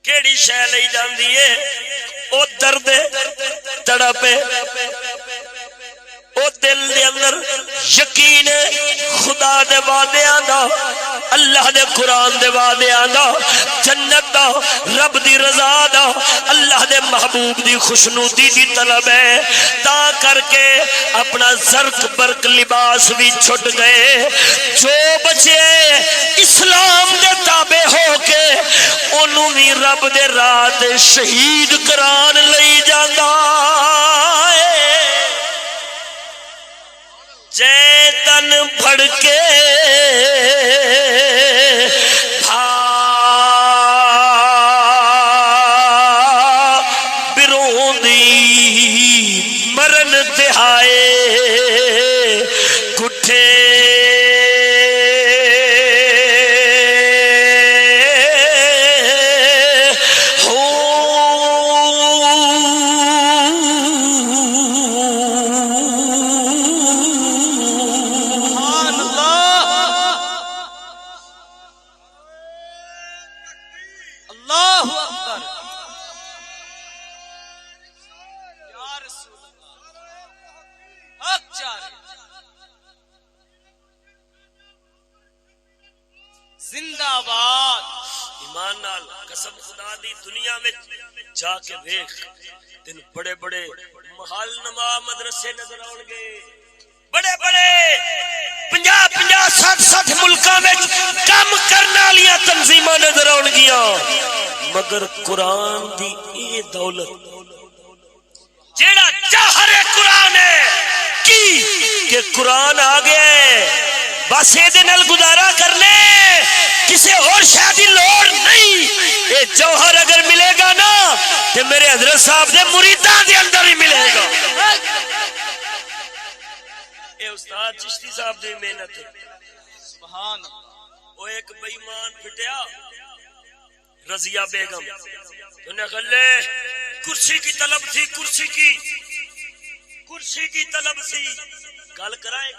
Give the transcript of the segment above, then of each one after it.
کیڑی شے لئی جاندی ہے او درد تڑپ او دل دے اندر یقین خدا دے وعدیاں دا اللہ دے قرآن دے وعدیاں دا جنت دا رب دی رضا دا اللہ دے محبوب دی خوشنودی دی طلب ہے تا کر کے اپنا زرق برق لباس بھی چھٹ گئے جو بچے اسلام دے تابع ہو کے انہوں بھی رب دے رات شہید کران لئی جاندا جے تن بھڑ کے بروں دی مرن تہائے گھٹے جا کے دیکھ تین بڑے بڑے محل نما مدرسے نظر آؤ گے بڑے بڑے 50-60 ملکاں میں کام کرنے والی تنظیماں نظر آؤ گیا مگر قرآن دی یہ دولت جیڑا جوہر قرآن ہے کی کہ قرآن آ گیا بس یہ نال گزارا کرنے کسی اور شادی لوڑ نہیں یہ جوہر اگر ملے گا نا تو میرے حضرت صاحب دے مریداں دے اندر ہی ملے گا اے استاد چشتی صاحب دی محنت ہے سبحان اللہ وہ ایک بے ایمان پھٹیا رضیہ بیگم انہیں کہلے کرسی کی طلب تھی کرسی کی طلب سی گل کرائے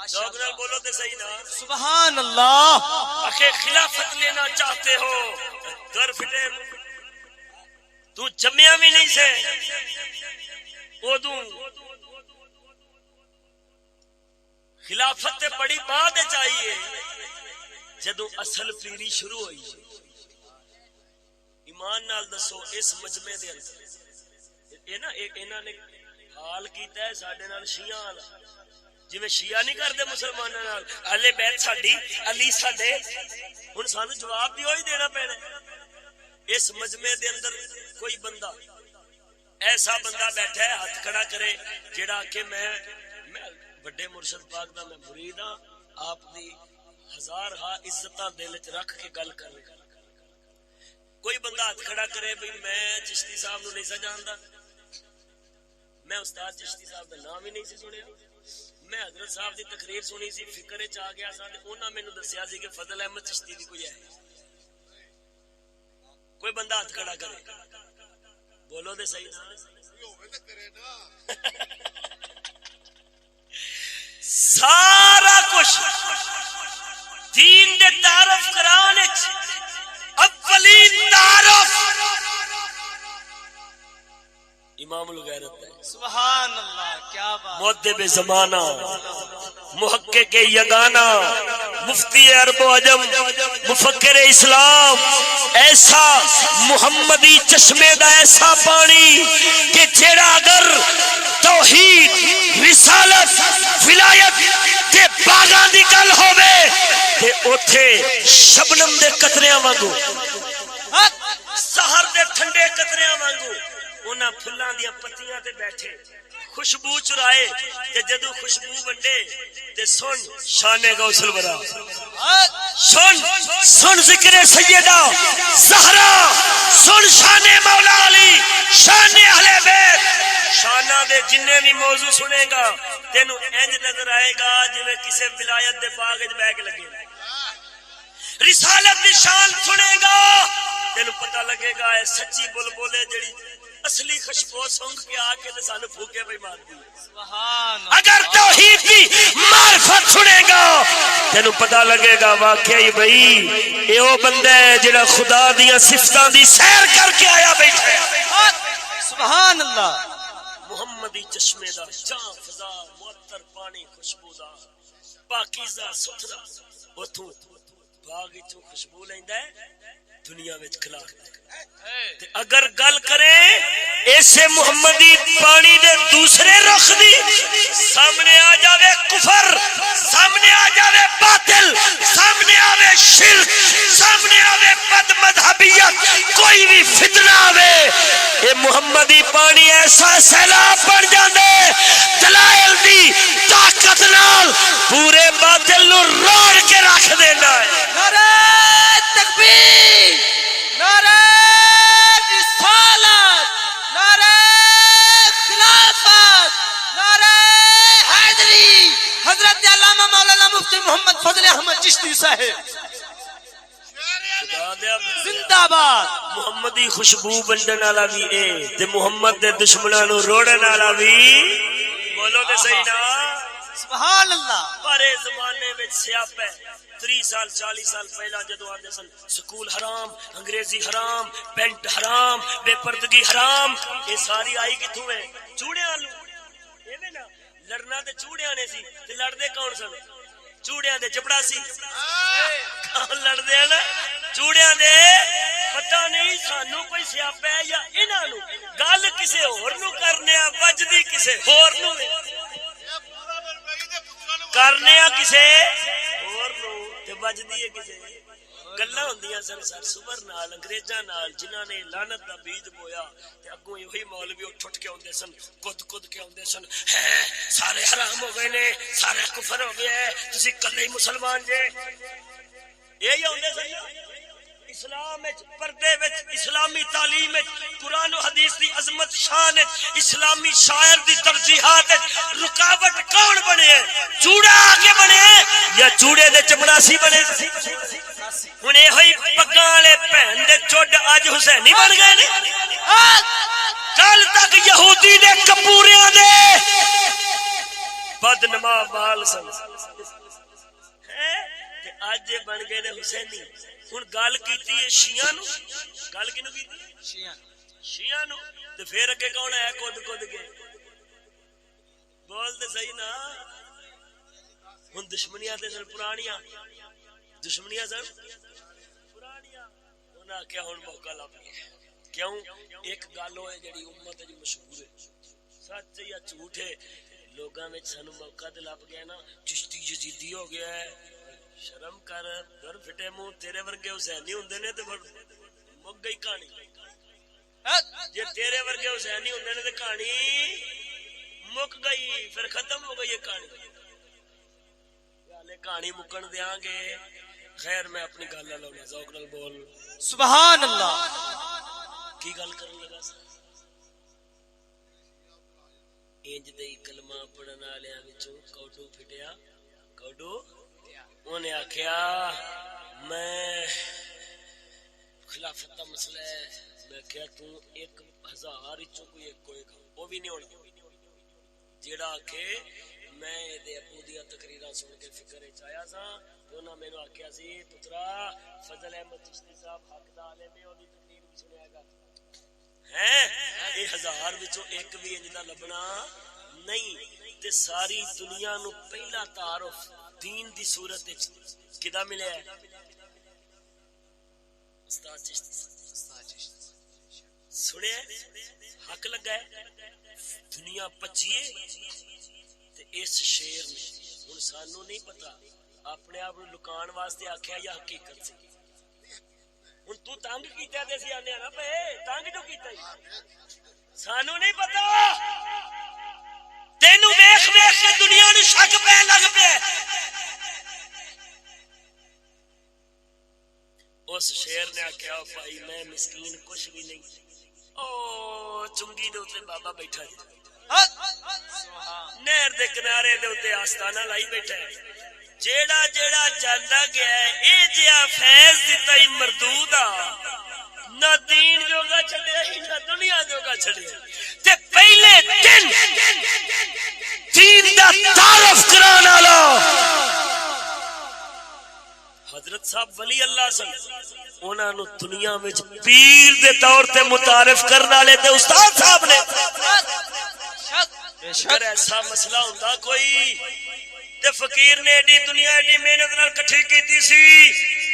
دوگنال بولو تے صحیح نا سبحان اللہ اکھے خلافت لینا چاہتے ہو در پھٹے تو جمعہ بھی نہیں سے ادوں خلافت تے بڑی بات چاہیے جدوں اصل پیری شروع ہوئی ایمان نال دسو اس مجمع دے اندر اے نا انہاں نے حال کیتا ہے ساڈے نال شیعہ والا جی شیعہ نہیں کرتے مسلمانوں نال اہل بیت ساڈی علی ساڈے ہن سانو جواب بھی وہی دینا پینا اس مجمع دے اندر کوئی بندہ ایسا بندہ بیٹھا ہے ہاتھ کھڑا کرے جیڑا کہ میں بڑے مرشد پاک دا میں مرید ہاں آپ دی ہزار عزتاں دل وچ رکھ کے گل کرے کوئی بندہ ہاتھ کھڑا کرے بھئی میں چشتی صاحب نو نہیں جاندا میں استاد چشتی صاحب دا نام ہی نہیں سی سنیا میں حضرت صاحب دی تقریر سنی سی فکر وچ آ گیا سا تے انہاں مینوں دسیا سی کہ فضل احمد چشتی دی کوئی ہے کوئی بندہ ہاتھ کھڑا کرے بولو دے صحیح نا سارا کچھ دین دے تعارف کران وچ اولین تعارف امام الغیرت ہے سبحان اللہ کیا بات مؤدب زمانہ محقق یگانہ مفتی عرب و عجم مفکر اسلام ایسا محمدی چشمے دا ایسا پانی کہ جیڑا اگر توحید رسالت ولایت کے باغاں دی گل ہووے تے اوتھے شبنم دے قطریاں وانگو سحر دے ٹھنڈے قطریاں وانگو انہاں پھلاں دیاں پتیاں تے بیٹھے خوشبو چرائے تے جدو خوشبو ونڈے تے سن شان غوث الورا سن ذکر سیدہ زہرا سن شان مولا علی شان اہل بیت شانہ دے جننے بھی موضوع سنے گا تینوں انج نظر آئے گا جویں کسے ولایت دے باغ وچ بیٹھ کے لگے رسالت دی شان سنے گا تینوں پتہ لگے گا اے سچی بلبل ہے جڑی اصلی خوشبو سونگ کے آ کے سانو پھوکے پہ مار دی. اگر توحید کی معرفت سنے گا تینو پتہ لگے گا واقعی بھئی اے او بندہ ہے جڑا خدا دیاں صفتاں دی سیر کر کے آیا بیٹھا ہے. سبحان اللہ. محمدی چشمے دا جاں فضا معطر پانی خوشبودار پاکیزہ ستھرا اتھوں باغ وچوں خوشبو لیندا ہے دنیا وچ کھلا کے. اگر گل کریں ایسے محمدی پانی دے دوسرے رخ دی سامنے آ جاوے کفر، سامنے آ جاوے باطل، سامنے آوے شرک، سامنے آوے بد مذہبیت، کوئی بھی فتنہ آوے اے محمدی پانی ایسا سیلاب بن جاندے دلائل دی طاقت نال پورے باطل نو روڑ کے رکھ دینا ہے. نعرہ تکبیر، نعرہ رسالت، نعرہ خلافت، نعرہ حیدری. حضرت علامہ مولانا مفتی محمد فضل احمد چشتی صاحب زندہ باد. محمدی خوشبو بنڈن والا بھی اے تے محمد دے دشمناں نو روڑن والا بھی. بولو تے صحیح نا. سبحان اللہ. پرے زمانے وچ سیاپے 30 سال 40 سال پہلا جدو آتے سن سکول حرام، انگریزی حرام، پینٹ حرام، بے پردگی حرام، یہ ساری آئی کتھوں ہے؟ چوڑیاں لو ایویں نا. لڑنا تے چوڑیاں نے سی تے لڑدے کون سن؟ چوڑیاں دے چپڑا سی. کون لڑدے ہیں نا؟ چوڑیاں دے. پتہ نہیں سانو کوئی سیاپا ہے یا انہاں نو گل کسے ہور نو کرنے آ وجدی کسے ہور نو کرنے آ کسے ہور نو تے وجدی ہے کسے. گلاں ہوندیاں سن سر سور نال انگریزاں نال جنہاں نے لعنت دا بیج بویا تے اگوں یہی مولوی اٹھ کے اوندے سن کد کے اوندے سن ہے سارے حرام ہو گئے نے سارے کفر ہو گیا ہے تسی کلے ہی مسلمان جے. یہی اوندے سن اسلام وچ پردے وچ اسلامی تعلیم وچ قرآن و حدیث دی عظمت شان وچ اسلامی شاعر دی ترجیحات وچ رکاوٹ کون بنے؟ چوڑا آگے بنے یا چوڑے دے چپڑاسی بنے؟ ہن اے ہوئی پگاں والے بہن دے چڈ اج حسینی بن گئے نے. کل تک یہودی دے کپوریاں دے بدنما بال سن اج بن گئے نے حسینی. ہن گل کیتی ہے شیعہ نو. گل کینو کیتی؟ شیعہ نو. تے پھر اگے کون ہے کد کے؟ بول تے صحیح نا. ہن دشمنیاں تے سن پرانیاں، دشمنیاں سن پرانیاں. انہاں کیا ہن موقع لب گیا. کیوں؟ ایک گل ہوئے جڑی امت وچ مشہور ہے سچ یا جھوٹ ہے لوگاں وچ سانو موقع تے لب گیا نا. چشتی یزیدی ہو گیا ہے. شرم کر در پھٹے منہ تیرے ورگے حسینی ہوندے نے تے مک گئی کہانی. جے تیرے ورگے حسینی ہوندے نے تے کہانی مک گئی پھر ختم ہو گئی یہ کہانی. ہلے کہانی مکن دیاں گے. خیر میں اپنی گل نہ لاؤنا ذوق نال بول سبحان اللہ. کی گل کرن لگا سا؟ انج دے کلمہ پڑھن والےاں وچوں کوڈو پھٹیا. کوڈو انہیں آکھیا میں خلافت دا مسئلہ ہے. میں کہیا تو 1000 وچوں کوئی ایک ہوئے گا وہ بھی نہیں ہونا جیڑا آکھے میں دے ابو دیا تقریراں سن کے فکر وچ آیا سا. انہاں مینوں آکھیا سی پترا فضل احمد چشتی صاحب حق دا عالم ہے اودی تقریر بھی سنیا گا. ہیں اے 1000 وچوں ایک بھی انج دا لبنا نہیں. تے ساری دنیا نو پہلا تعارف دین دی صورت وچ کدا ملیا ہے؟ استاد چشتی سنیا حق لگا ہے. دنیا پچیے تے اس شیر نے ہن سانو نہیں پتا اپنے آپ نو لکان واسطے آکھیا یا حقیقت سے. ہن تو تنگ کیتا تے اسی آنے نا پے تنگ جو کیتا سانو نہیں پتا. تینو ویکھ ویکھ کے دنیا نو شک پہ لگ پیا. اس شیر نے آکھیا بھائی میں مسکین کچھ بھی نہیں. او چنگی دے اوتے بابا بیٹھا جی نہر دے کنارے دے اوتے آستانہ لائی بیٹھا ہے. جیڑا جیڑا جاندا گیا ہے اے جیا فیض دتا ہی مردود آ نہ دین جوگا چھڑیا ہی نہ دنیا جوگا چھڑیا تے پہلے دن دین دا تعارف کرانا والا حضرت صاحب ولی اللہ سن انہاں نو دنیا وچ پیر دے طور تے متعارف کرنے والے تے استاد صاحب نے اگر ایسا مسئلہ ہوندا کوئی تے فقیر نے ایڈی دنیا ایڈی محنت نال کٹھی کیتی سی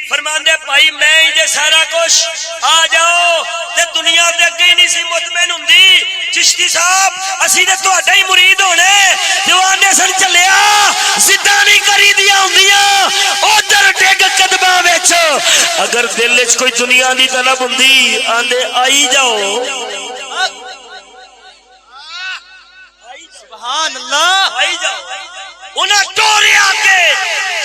فرماندے بھائی میں ہی جے سارا کچھ آ جاؤ تے دنیا دے اگے ہی نہیں سی مطمئن ہوندی چشتی صاحب اسی تے تہاڈا ہی مرید ہونے جو آندے سن چلیا زداں نہیں کری دیا ہوندیاں ادھر ڈگ قدماں وچ اگر دل وچ کوئی دنیا دی طلب ہوندی آندے آئی جاؤ سبحان اللہ آئی جاؤ انہاں ٹوریا کے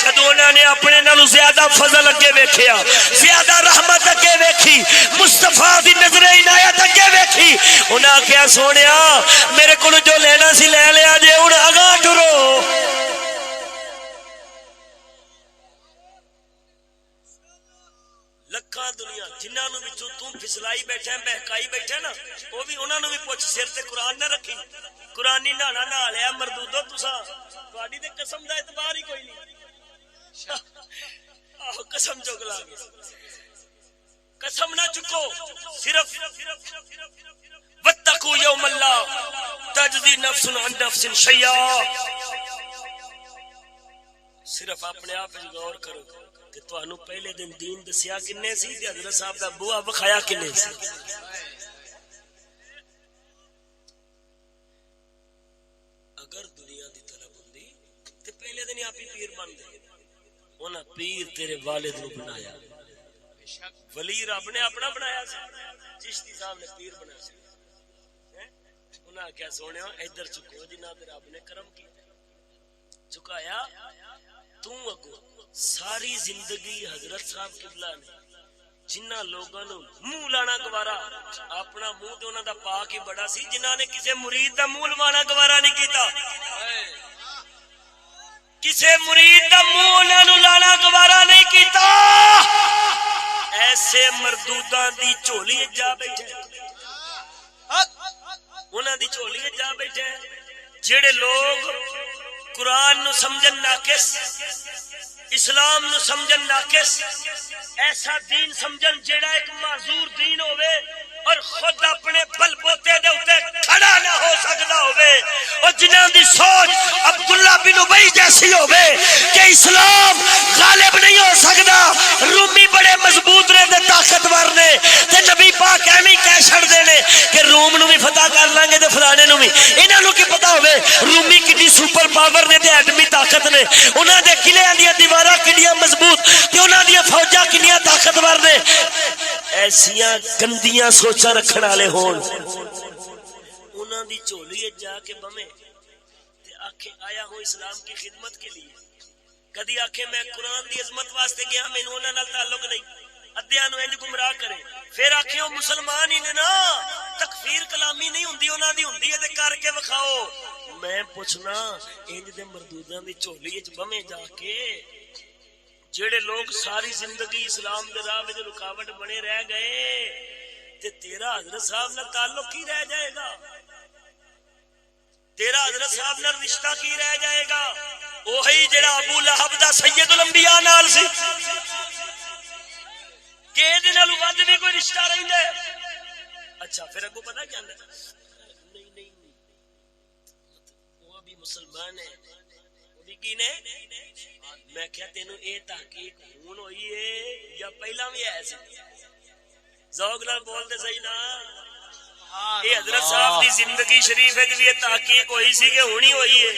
جدو انہاں نے اپنے نالوں زیادہ فضل اگے ویکھیا زیادہ رحمت اگے ویکھی مصطفیٰ دی نظر عنایت اگے ویکھی انہاں کیا سونیا میرے کول جو لینا سی لے لیا جے ہن اگاں ٹرو لکھاں دنیا جنہاں نو وچوں تو پھسلائی بیٹھا ہے بہکائی بیٹھا نا وہ بھی انہاں نو بھی پوچھ سر تے قرآن نہ رکھی قرآنی نہانا نہا لیا مردودو تساں تہاڈی تے قسم دا اعتبار ہی کوئی نہیں آہو قسم چک لا گے قسم نہ چکو صرف واتقوا یوم اللہ تجزی نفس عن نفس شیئا صرف اپنے آپ وچ غور کرو کہ تانوں پہلے دن دین دسیا کنے سی تے حضرت صاحب دا بوا بخایا کنے سی اگر دنیا دی طلب ہوندی تے پہلے دن آپ ہی پیر بن دے انہاں پیر تیرے والد نو بنایا ولی رب نے اپنا بنایا سی چشتی صاحب نے پیر بنایا سی انہاں کیا سونیا ادھر چکو جنہاں تے رب نے کرم کیتا چکایا تو اگو ساری زندگی حضرت صاحب قبلہ نے جنہ لوگاں نو منہ لانا گوارا اپنا منہ تے انہاں دا پاک ہی بڑا سی جنہاں نے کسے مرید دا منہ لوانا گوارا نہیں کیتا کسے مرید دا منہ انہاں نو لانا گوارا نہیں کیتا ایسے مردوداں دی جھولی جا بیٹھے انہاں دی جھولی جا بیٹھے جڑے لوگ قرآن نو سمجھن ناقص اسلام نو سمجھن ناقص ایسا دین سمجھن جیڑا ایک معذور دین ہوئے اور خود اپنے بل بوتے دے اتے کھڑا نہ ہو سکتا ہوئے اور جنہاں دی سوچ عبداللہ بن ابی جیسی ہوئے کہ اسلام غالب نہیں ہو سکتا رومی بڑے مضبوط نے دے طاقتور نے تے نبی پاک ایمی کہہ چھڑ دینے کہ روم نو بھی فتح کر لیں گے تے فلانے نو بھی انہاں نو کی پتا ہوئے رومی کتنی سپر پاور نے تے ایٹمی طاقت نے انہاں دے قلعے دی دیواراں کڈیاں مضبوط تے انہاں دی فوجاں کڈیاں طاقتور نے ایسیاں گندیاں سوچاں رکھن والے ہون انہاں دی جھولی جا کے بمے تے آکھے آیا ہوں اسلام کی خدمت کے لیے کدی آکھے میں قرآن دی عظمت واسطے گیا مینوں انہاں نال تعلق نہیں ادیاں نو انج گمراہ کرے پھر آکھے او مسلمان ہی نے نا تکفیر کلامی نہیں ہوندی انہاں دی ہوندی ہے تے کر کے وکھاؤ میں پوچھنا انج دے مردوداں دی جھولی وچ بمے جا کے جڑے لوگ ساری زندگی اسلام دے راہ وچ رکاوٹ بنے رہ گئے تے تیرا حضرت صاحب نال تعلق کی رہ جائے گا تیرا حضرت صاحب نال رشتہ کی رہ جائے گا وہی جڑا ابو لہب دا سید الانبیاء نال سی کہ دے نال ود بھی کوئی رشتہ رہندا ہے اچھا پھر اگوں پتہ کیا ہے نہیں وہ بھی مسلمان ہے وہ بھی کی نے میں کیا تینوں اے تحقیق ہون ہوئی ہے یا پہلا بھی ہے سی ذوق نال بول دے صحیح نا اے حضرت صاحب دی زندگی شریف وچ بھی یہ تحقیق ہوئی سی کہ ہونی ہوئی ہے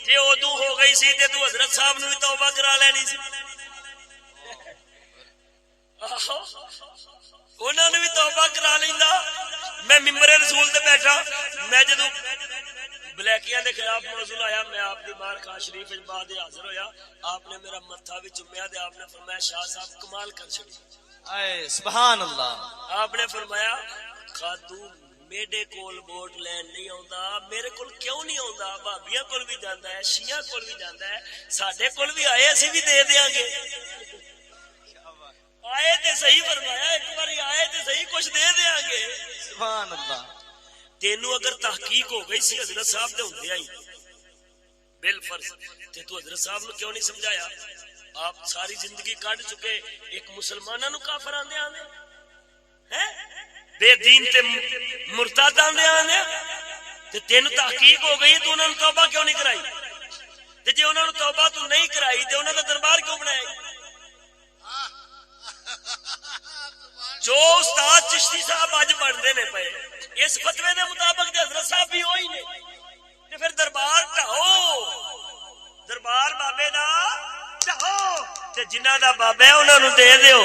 جے ادو ہو گئی سی تے تو حضرت صاحب نو بھی توبہ کرا لینی سی انہوں نے بھی توبہ کرا لیندا میں ممبر رسول تے بیٹھا میں جدوں بلیکیاں دے خلاف موضوع آیا میں آپ دی بار خاص شریف وچ بعد حاضر ہویا آپ نے میرا متھا بھی چومیا تے آپ نے فرمایا شاہ صاحب کمال کر چھڑی اے سبحان اللہ آپ نے فرمایا خاتون میرے کول ووٹ لین نہیں آوندا میرے کول کیوں نہیں آوندا بھابیاں کول بھی جاندا ہے شیعہ کول بھی جاندا ہے ساڈے کول بھی آئے اسی بھی دے دیاں گے آئے تے صحیح فرمایا ایک بار آئے تے صحیح کچھ سبحان اللہ. تینوں اگر تحقیق ہو گئی سی حضرت صاحب دے ہوندے آئی بالفرض تے تو حضرت صاحب نو کیوں نہیں سمجھایا؟ آپ ساری زندگی کٹ چکے ایک مسلماناں نو کافر آندے آندے ہیں بے دین تے مرتد آندے آندے تے تینوں تحقیق ہو گئی تو انہاں نو توبہ کیوں نہیں کرائی؟ تے جے انہاں نو توبہ تو نہیں کرائی تے انہاں دا دربار کیوں بنایا؟ جو استاد چشتی صاحب اج پڑھتے نے پے اس فتوے دے مطابق تے حضرت صاحب بھی ہوئی نے تے پھر دربار ڈھاؤ دربار بابے دا ڈھاؤ تے جنہاں دا بابا ہے انہاں نو دے دیو.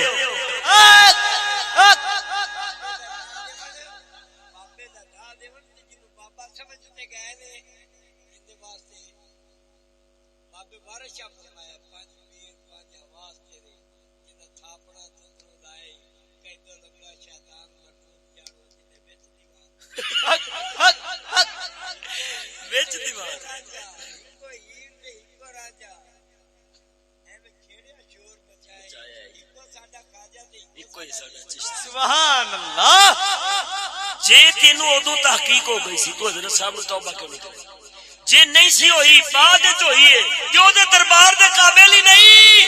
وچ دیوار سبحان اللہ. جے تینوں ادو تحقیق ہو گئی سی تو حضرت صاحب نے توبہ کیوں نہیں کری؟ جے نہیں سی ہوئی بعد وچ ہوئی ہے کہ او دے دربار دے قابل ہی نہیں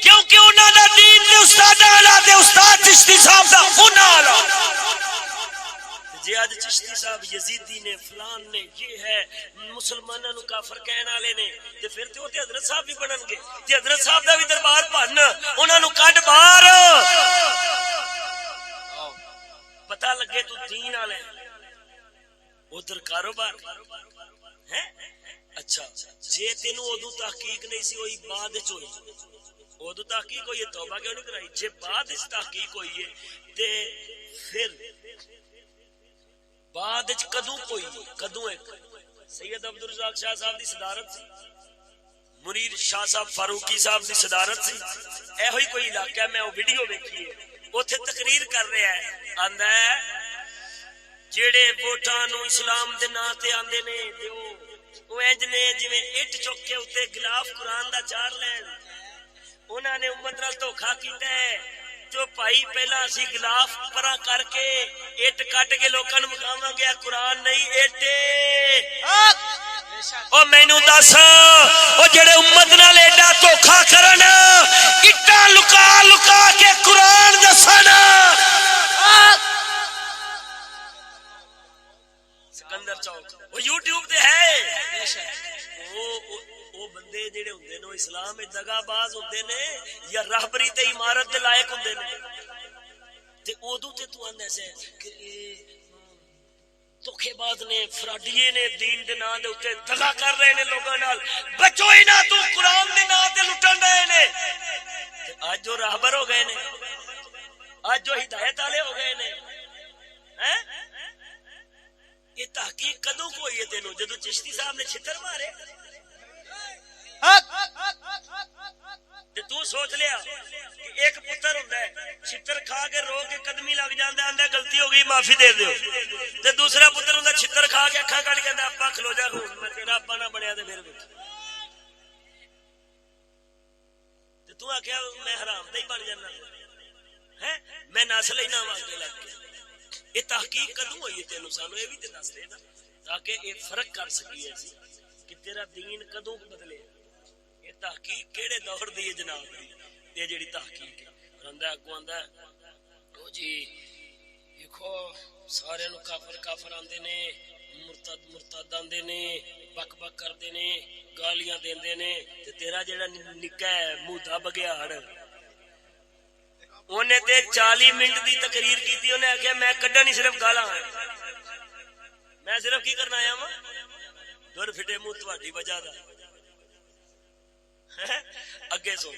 کیونکہ انہاں دا دین تے استاداں والا تے استاد چشتی صاحب دا انہاں والا. جے اج چشتی صاحب یزیدی نے فلان نے یہ ہے مسلماناں نو کافر کہن والے نے تے پھر تے او تے حضرت صاحب بھی بنن گے تے حضرت صاحب دا بھی دربار بھن انہاں نو کڈ باہر پتہ لگے تو دین والے ادھر کاروبار ہے. اچھا جے تینوں ادو تحقیق نہیں سی ہوئی بعد وچ ہوئی ادو تحقیق ہوئی ہے توبہ کیوں نہیں کرائی؟ جے بعد وچ تحقیق ہوئی ہے تے پھر بعد وچ کدوں کوئی کدوں ایک سید عبدالرزاق شاہ صاحب دی صدارت سی منیر شاہ صاحب فاروقی صاحب دی صدارت سی اے ہوئی کوئی علاقہ میں وہ ویڈیو ویکھی ہے اوتھے تقریر کر رہا ہے آندا ہے جڑے ووٹاں نو اسلام دے نام تے آندے نے دیو او انج نے جویں اٹ چک کے اوتے غلاف قرآن دا چار لین انہاں نے امت نال دھوکھا کیتا ہے جو بھائی پہلا اسی غلاف پرا کر کے اٹ کٹ کے لوکاں نوں مکھاواں گے قرآن نہیں اٹ او مینوں دس او جڑے امت نال ایڈا دھوکھا کرن اٹاں لکا لکا کے قرآن دسن سکندر چوک وہ یوٹیوب تے ہے وہ بندے جڑے ہوندے نے اسلام وچ دغا باز ہوندے نے یا راہبری تے عمارت دے لائق ہوندے نے تے اودوں تے تو آندا سے کہ دھوکے باز نے فراڈیے نے دین دے نام دے اوتے دغا کر رہے نے لوکاں نال بچو ہی نہ تو قرآن دے نام تے لٹن رہے نے تے اج جو راہبر ہو گئے نے اج جو ہدایت والے ہو گئے نے ہیں یہ تحقیق کدوں کو ہوئی ہے تینوں جدو چشتی صاحب نے چھتر مارے تے تو سوچ لیا کہ ایک پتر ہوندا ہے چھتر کھا کے رو کے قدمی لگ جاندا ہے آندا غلطی ہو گئی معافی دے دیو تے دوسرا پتر ہوندا چھتر کھا کے اکھاں کٹ کے آندا ابا کھلو جا خون میں تیرا ابا نہ بنیا تے پھر تے تو آکھیا میں حرام دا ہی بن جانا ہیں میں نسل ہی نہ واں کے لگ کے یہ تحقیق کدوں ہوئی ہے تینوں سانو یہ بھی تے دس دے نا تاکہ یہ فرق کر سکیے کہ تیرا دین کدوں بدلے یہ تحقیق کیڑے دور دی ہے جناب دی یہ جڑی تحقیق ہے رندا اگوں آندا ہے او جی دیکھو سارے نو کافر کافر آندے نے مرتد مرتد آندے نے بک بک کردے نے گالیاں دیندے نے تے تیرا جڑا نکا ہے مودا بگیاڑ انہیں تے 40 منٹ دی تقریر کی تھی انہیں آخیا میں کڈا نہیں صرف گالا میں صرف کی کرنا آیا ہوں دور پھٹے منہ تہاڈی وجہ دا اگے سو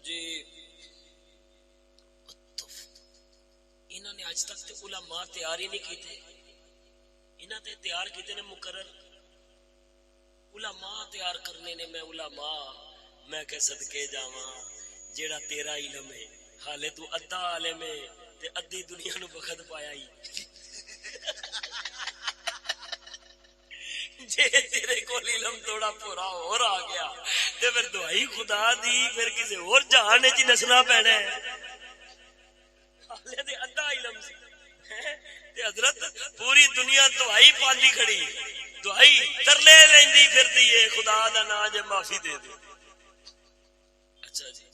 جی انہوں نے آج تک تے علماء تیار ہی نہیں کیتے انہوں نے تیار کیتے نے مقرر علماء تیار کرنے نے میں علماء میں کہ صدقے جاواں جیڑا تیرا علم ہے حالے تو ادھا عالم ہے تے ادھی دنیا نو بخت پایا ہی جے تیرے کول علم تھوڑا پورا اور آ گیا تے پھر دعائی خدا دی پھر کسی اور جہان وچ نسنا پینا ہے حالے دے ادھا علم سی تے حضرت پوری دنیا دعائی پاندی کھڑی دعائی ترلے لیندی پھردی ہے خدا دا نام جے معافی دے دے. اچھا جی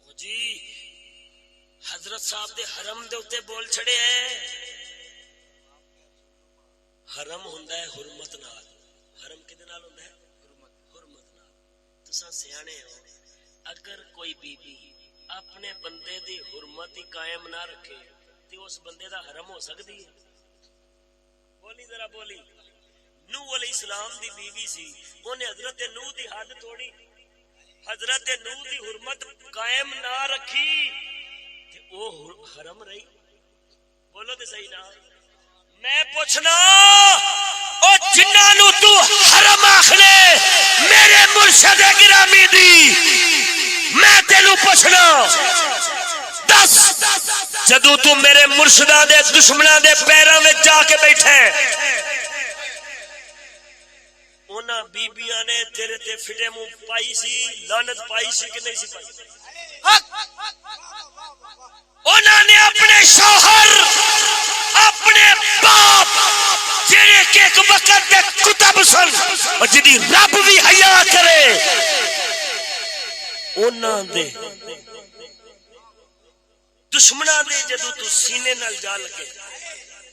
او جی حضرت صاحب دے حرم دے اوتے بول چھڑے ہیں. حرم ہوندا ہے حرمت نال. حرم کدے نال ہوندا ہے؟ حرمت نال. تساں سیانے ہو اگر کوئی بی بی اپنے بندے دی حرمت ہی قائم نہ رکھے تے اس بندے دا حرم ہو سکتی ہے؟ بولی ذرا بولی. نوح علیہ السلام دی بیوی سی انہیں حضرت نوح دی حد توڑی حضرت نوح دی حرمت قائم نہ رکھی تے او حرم رہی. بولو تے صحیح نہ. میں پوچھنا او جنہاں نو تو حرم آکھنے میرے مرشد گرامی دی میں تینوں پوچھنا دس جدو تو میرے مرشداں دے دشمناں دے پیراں وچ جا کے بیٹھے انہاں بیبیاں نے تیرے تے فٹے منہ پائی سی لعنت پائی سی کہ نہیں سی پائی؟ انہاں نے اپنے شوہر اپنے باپ جڑے کہ ایک وقت دے کتب سن اور جدی رب بھی حیا کرے انہاں دے دشمناں دے جدو تو سینے نال جا لگے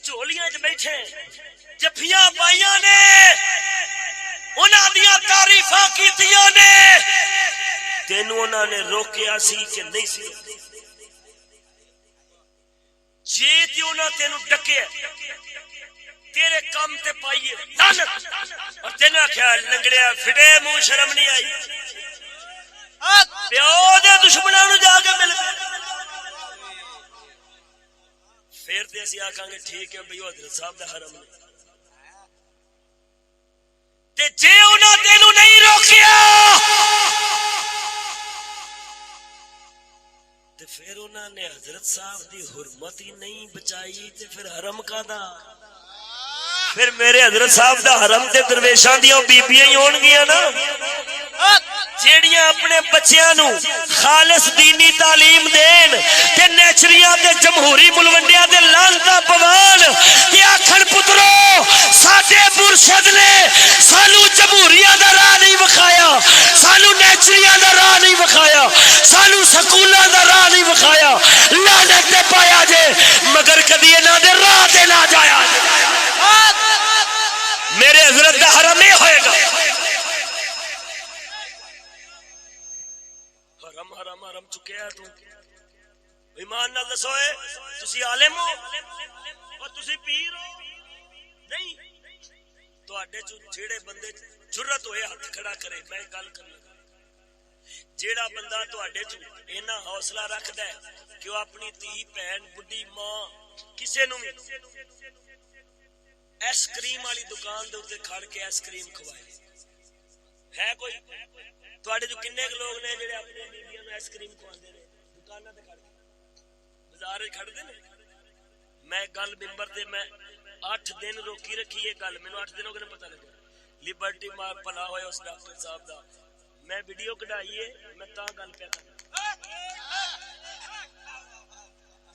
چولیاں چ بیٹھے جفیاں پائیاں نے انہاں دیاں تعریفاں کیتیاں نے تینوں انہاں نے روکیا سی کہ نہیں سی؟ جے تے انہاں تینوں ڈکیا تیرے کام تے پائیے لعنت اور تینوں آکھیا لنگڑیا پھٹے منہ شرم نہیں آئی پیو دے دشمناں نو جا کے مل گئے. پھر تے اسی آکھاں گے ٹھیک ہے بھئی حضرت صاحب دا حرم ہے تے جے انہاں تینوں نہیں روکیا تے پھر انہاں نے حضرت صاحب دی حرمت ہی نہیں بچائی تے پھر حرم کادا؟ پھر میرے حضرت صاحب دا حرم تے درویشاں دیاں بیبیاں ہی ہون گیاں نا جیڑیاں اپنے بچیاں نو خالص دینی تعلیم دین تے نیچریاں تے جمہوری ملوڈیاں تے لعنتاں پوان تے آکھن پترو ساڈے مرشد نے سانو جمہوریاں دا راہ نہیں وکھایا سانو نیچریاں دا راہ نہیں وکھایا سانو سکولاں دا راہ نہیں وکھایا لعنت تے پایا جے مگر کدی انہاں دے راہ تے نہ جایا میرے حضرت دا حرم نہیں ہوئے گا. حرم حرم حرم چکیا تو ایمان نہ دسو تسی عالم ہو اور تسی پیر ہو نہیں تواڈے چ جڑے بندے جرت ہوئے ہاتھ کھڑا کرے میں گل کر لگا جیڑا بندہ تواڈے چ اینا حوصلہ رکھدا ہے کہ وہ اپنی دھی بہن بڈھی ماں کسے نو ایس کریم والی دکان دے اوتے کھڑ کے ایس کریم کھوائے ہے کوئی تواڈے جو کنے لوگ نے جڑے اپنی بیویاں نو ایس کریم کھواندے نے دکاناں تے کھڑ کے بازار وچ کھڑدے نے؟ میں گل منبر تے میں 8 دن روکی رکھی ہے گل مینوں 8 دن ہو گئے پتہ لگا لبرٹی مار پلا ہوئے اس ڈاکٹر صاحب دا میں ویڈیو کڈائی ہے میں تاں گل پیا کر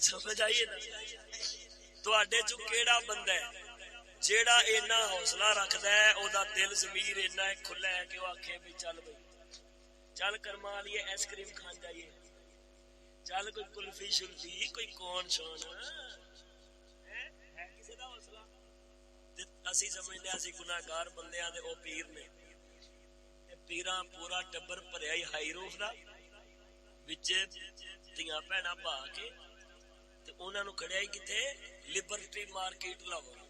سمجھ آئیے نا تواڈے چوں کیڑا بندہ ہے جیڑا اینا حوصلہ رکھدا ہے او دا دل ضمیر اینا کھلا ہے کہ وہ آکھے بھی چل بھائی چل کرما لیے ایس کریم کھان جائیے چل کوئی کلفی شلفی کوئی کون شون ہے کسی دا حوصلہ اسی سمجھنے اسی گناہگار بندیاں دے او پیر نے پیراں پورا ٹبر بھریا ہی ہائی روف دا وچ تیاں بہناں پا کے تے انہاں نو کھڑیا ہی کتے لبرٹی مارکیٹ لاہور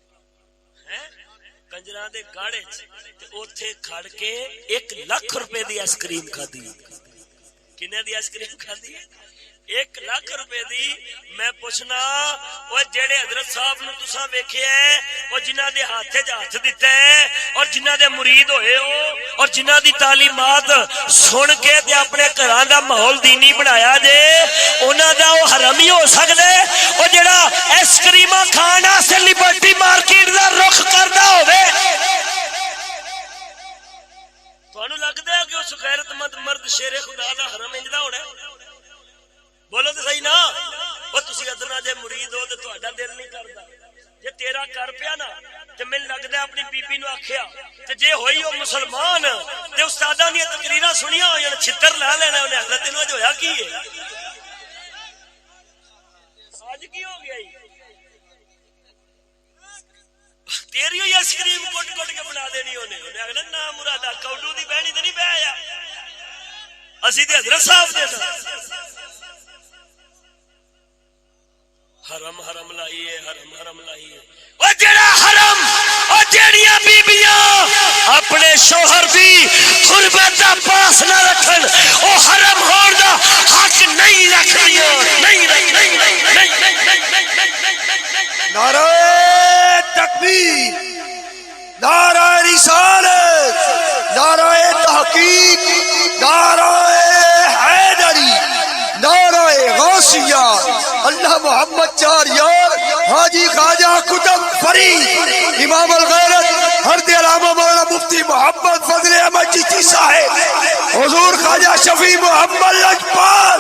کنجراں دے گاڑے تے اوتھے کھڑ کے 1 لاکھ روپے دی آئس کریم کھادی. کنے دی آئس کریم کھادی؟ 1 لاکھ روپے دی. میں پوچھنا او جڑے حضرت صاحب نو تساں ویکھیا ہے او جنہاں دے ہاتھ وچ ہاتھ دتا ہے اور جنہاں دے مرید ہوئے ہو اور جنہاں دی تعلیمات سن کے تے اپنے گھراں دا ماحول دینی بنایا جے انہاں دا او حرم ہی ہو سکدے او جڑا ایس کریماں کھان واسطے لبرٹی مارکیٹ دا رخ کردا ہوے. تانوں لگدا ہے کہ اس غیرت مند مرد شیر خدا دا حرم انج دا ہونا؟ بولو تے صحیح نا. وہ تسی ادنا جے مرید ہو تے تہاڈا دل نہیں کردا جے تیرا کر پیا نا تے مینوں لگدا اپنی بی بی نو آکھیا تے جے ہوئی او مسلمان تے استاداں دی تقریراں سنیاں ہوئیاں چھتر لا لینا انہیں حضرت تینوں اج ہویا کی ہے اج کی ہو گیا تیری ہوئی آئس کریم کٹ کٹ کے بنا دینی انہیں آخنا نا مرادا کوڈو دی بہنی تے نہیں بہ آیا اسی تے حضرت صاحب دے حرم حرم لائیے حرم حرم لائیے او جڑا حرم او جڑیاں بیبییاں اپنے شوہر دی غربت دا پاس نہ رکھن او حرم ہون دا حق نہیں رکھدیاں نہیں نعرہ تکبیر، نعرہ رسالت، نعرہ تحقیق، نعرہ حیدری، نعرہ غوثیہ، اللہ محمد چار یار، حاجی خواجہ قطب فرید، امام الغیرت حضرت علامہ مولانا مفتی محمد فضل احمد چشتی صاحب، حضور خواجہ شفیع محمد لجپال،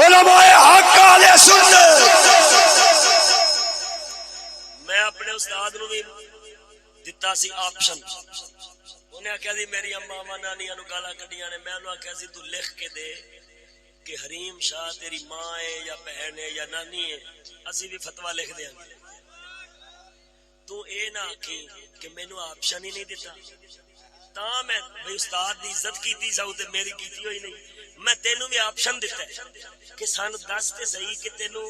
علماء حق اہل سنت۔ میں اپنے استاد نو بھی دتا سی آپشن انہیں آخیا سی میری ماما نانیاں نو گالاں کڈیاں نے میں انہوں آخیا سی تو لکھ کے دے کہ حریم شاہ تیری ماں ہے یا بہن ہے یا نانی ہے اسی بھی فتویٰ لکھ دیاں گے تو اے نہ آکھی کہ مینوں آپشن ہی نہیں دیتا تا میں بھئی استاد دی عزت کیتی ساؤ تے میری کیتی ہوئی نہیں میں تینوں بھی آپشن دیتا ہے کہ سانو دس تے صحیح کہ تینوں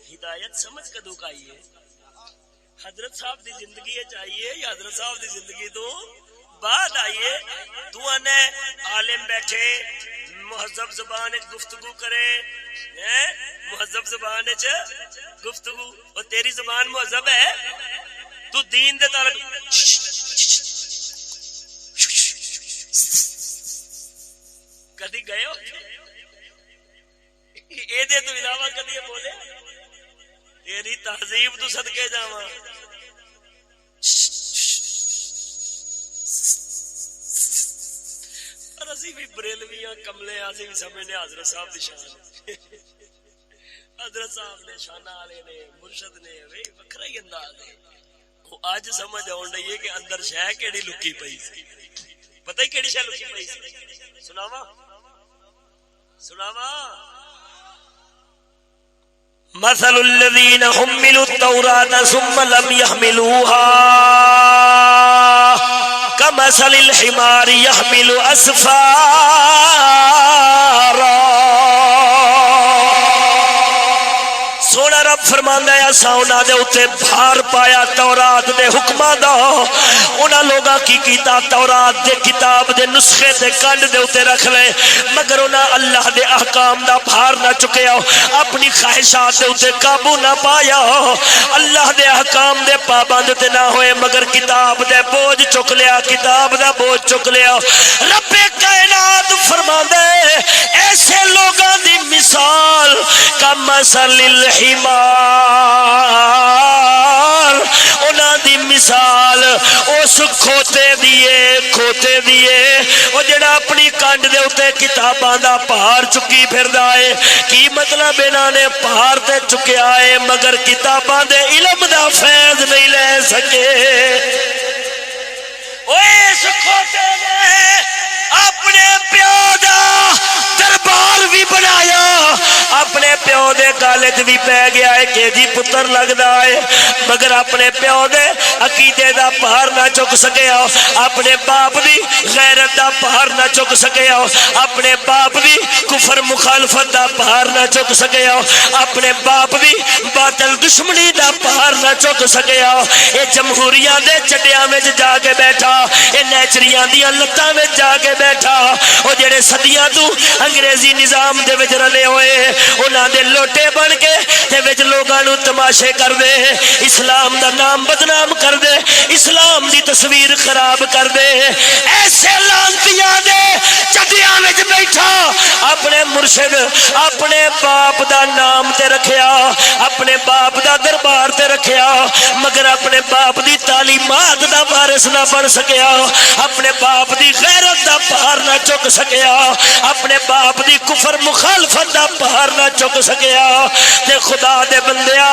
ہدایت سمجھ کدوں کائی ہے حضرت صاحب دی زندگی چاہیے یا حضرت صاحب دی زندگی تو بعد آئیے تو انہیں عالم بیٹھے مہذب زبان گفتگو کرے مہذب زبان گفتگو اور تیری زبان مہذب ہے تو دین دے طالب کدی گئے ہو اے دے تو علاوہ کدی بولے تیری تہذیب تو صدقے جاواں اور اسی بھی بریلویاں کملے اسی بھی سمجھنے حضرت صاحب دی شان حضرت صاحب نے شانہ والے نے مرشد نے وے وکھرا ہی انداز ہے وہ اج سمجھ آون ڈئی ہے کہ اندر شے کیڑی لکی پئی سی پتہ ہی کیڑی شے لکی پئی سی سناواں مثل الذين حملوا التوراة ثم لم يحملوها كمثل الحمار يحمل أسفارا سونا رب فرماندا ہے اساں انہاں دے اوتے بھار پایا تورات دے حکماں دا انہاں لوگاں کی کیتا تورات دے کتاب دے نسخے دے کنڈ دے اوتے رکھ لے مگر انہاں اللہ دے احکام دا بھار نہ چکیا اپنی خواہشات دے اوتے قابو نہ پایا اللہ دے احکام دے پابند تے نہ ہوئے مگر کتاب دے بوجھ چک لیا کتاب دا بوجھ چک لیا رب کائنات فرماندا ہے ایسے لوگاں دی مثال کا مثل الحمار انہاں دی مثال اس کھوتے دیے او جڑا اپنی کانڈ دے اوتے کتاباں دا پہاڑ چکی پھردا ہے کی مطلب انہاں نے پہاڑ تے چکیا ہے مگر کتاباں دے علم دا فیض نہیں لے سکے او اس کھوتے نے اپنے پیو دا دربار بھی بنایا اپنے پیو دے گالے بھی پہ گیا ہے کہ جی پتر لگدا ہے مگر اپنے پیو دے عقیدے دا پہاڑ نہ چک سکیا اپنے باپ دی غیرت دا پہاڑ نہ چک سکیا اپنے باپ دی کفر مخالفت دا پہاڑ نہ چک سکیا اپنے باپ دی باطل دشمنی دا پہاڑ نہ چک سکیا اے جمہوریاں دے چٹیاں وچ جا کے بیٹھا اے نیچریاں دیاں لتاں وچ جا کے بیٹھا او جڑے صدیاں تو انگریزی نظام دے وچ رلے ہوئے انہاں دے لوٹے بن کے تے وچ لوگاں نو تماشے کر دے اسلام دا نام بدنام کر دے اسلام دی تصویر خراب کر دے ایسے لانتیاں دے چٹیاں وچ بیٹھا اپنے مرشد اپنے باپ دا نام تے رکھیا اپنے باپ دا دربار تے رکھیا مگر اپنے باپ دی تعلیمات دا وارث نہ بن سکیا اپنے باپ دی غیرت دا بھار نہ چک سکیا اپنے باپ دی کفر مخالفت دا بھار نہ چک سکیا تے خدا دے بندیا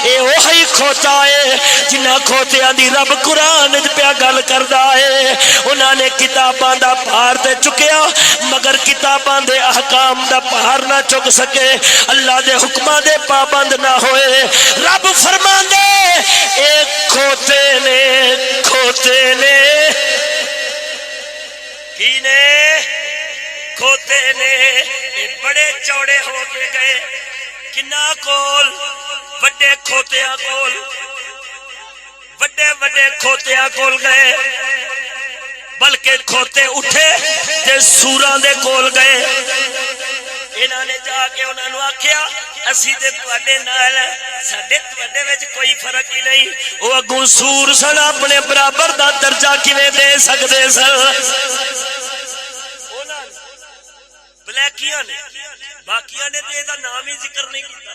اے وہی کھوتا ہے جنہ کھوتیاں دی رب قرآن وچ پیا گل کردا ہے انہاں نے کتاباں دا بھار تے چکیا مگر کتاباں دے احکام دا بھار نہ چک سکے اللہ دے حکماں دے پابند نہ ہوئے رب فرماندے ایک کھوتے نے کی نے کھوتے نے بڑے چوڑے ہو کے گئے کنا کول وڈے کھوتیاں کول وڈے کھوتیاں کول گئے بلکہ کھوتے اٹھے تے سوراں دے کول گئے انہاں نے جا کے انہاں نو آکھیا اسی تے تواڈے نال ساڈے تواڈے وچ کوئی فرق ہی نہیں او اگوں سور سن اپنے برابر دا درجہ کیویں دے سکدے سن انہاں بلیکیاں نے باقیاں نے تے دا نام ہی ذکر نہیں کیتا